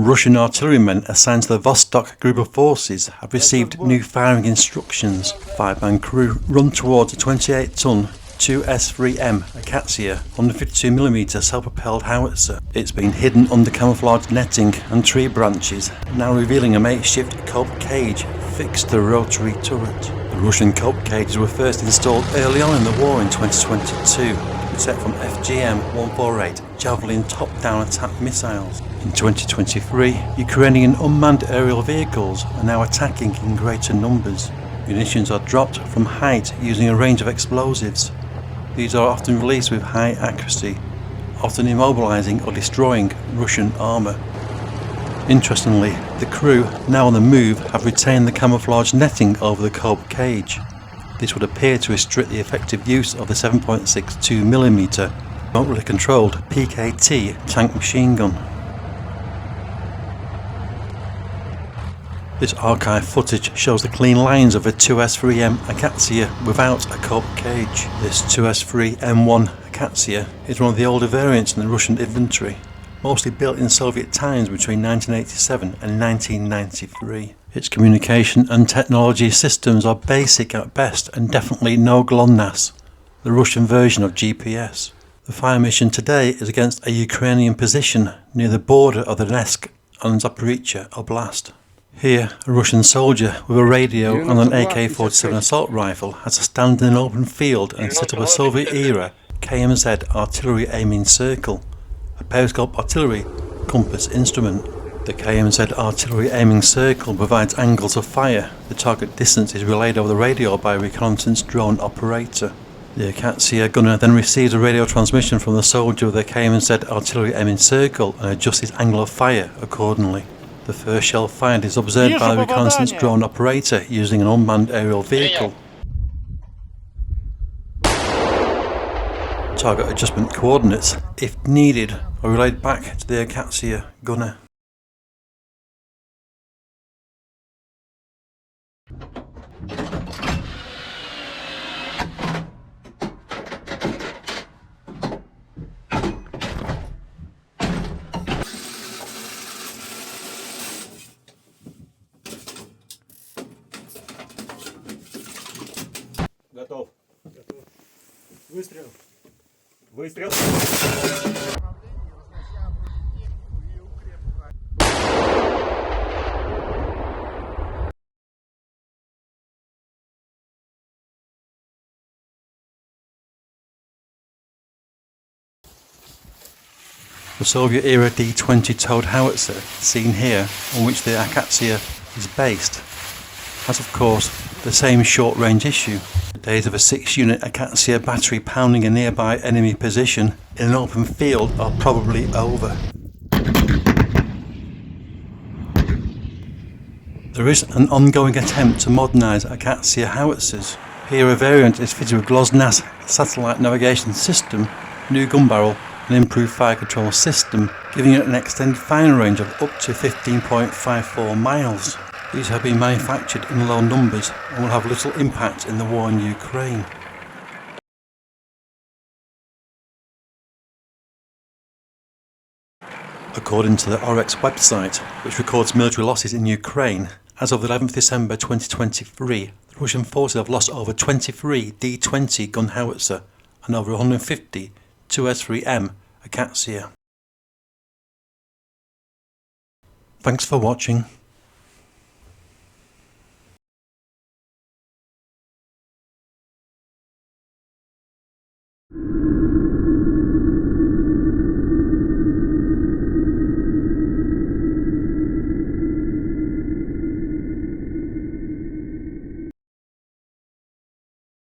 Russian artillerymen assigned to the Vostok Group of Forces have received new firing instructions. 5-man crew run towards a 28-ton 2S3M Akatsiya 152mm self-propelled howitzer. It's been hidden under camouflage netting and tree branches, now revealing a makeshift cope cage fixed to the rotary turret. The Russian cope cages were first installed early on in the war in 2022, set from FGM-148 Javelin top-down attack missiles. In 2023, Ukrainian unmanned aerial vehicles are now attacking in greater numbers. Munitions are dropped from height using a range of explosives. These are often released with high accuracy, often immobilizing or destroying Russian armour. Interestingly, the crew, now on the move, have retained the camouflage netting over the cope cage. This would appear to restrict the effective use of the 7.62mm remotely controlled PKT tank machine gun. This archive footage shows the clean lines of a 2S3M Akatsiya without a cope cage. This 2S3M1 Akatsiya is one of the older variants in the Russian infantry, mostly built in Soviet times between 1987 and 1993. Its communication and technology systems are basic at best and definitely no GLONASS, the Russian version of GPS. The fire mission today is against a Ukrainian position near the border of the Donetsk and Zaporizhzhia Oblast. Here, a Russian soldier with a radio and an AK-47 assault rifle has to stand in an open field and set up a Soviet-era KMZ artillery aiming circle, a periscope artillery compass instrument. The KMZ artillery aiming circle provides angles of fire. The target distance is relayed over the radio by a reconnaissance drone operator. The Akatsiya gunner then receives a radio transmission from the soldier with the KMZ artillery aiming circle and adjusts his angle of fire accordingly. The first shell fired is observed by the reconnaissance drone operator using an unmanned aerial vehicle. Target adjustment coordinates, if needed, are relayed back to the Akatsiya gunner. Готов. Готов. Выстрел. Выстрел. The Soviet-era D-20 towed howitzer, seen here, on which the Akatsiya is based, has of course the same short-range issue. The days of a 6-unit Akatsiya battery pounding a nearby enemy position in an open field are probably over. There is an ongoing attempt to modernise Akatsiya howitzers. Here a variant is fitted with GLONASS satellite navigation system, new gun barrel, an improved fire control system, giving it an extended firing range of up to 15.54 miles. These have been manufactured in low numbers and will have little impact in the war in Ukraine. According to the OREX website, which records military losses in Ukraine, as of the 11th December 2023, the Russian forces have lost over 23 D-20 gun howitzer and over 150 2S3M Akatsiya. Thanks for watching.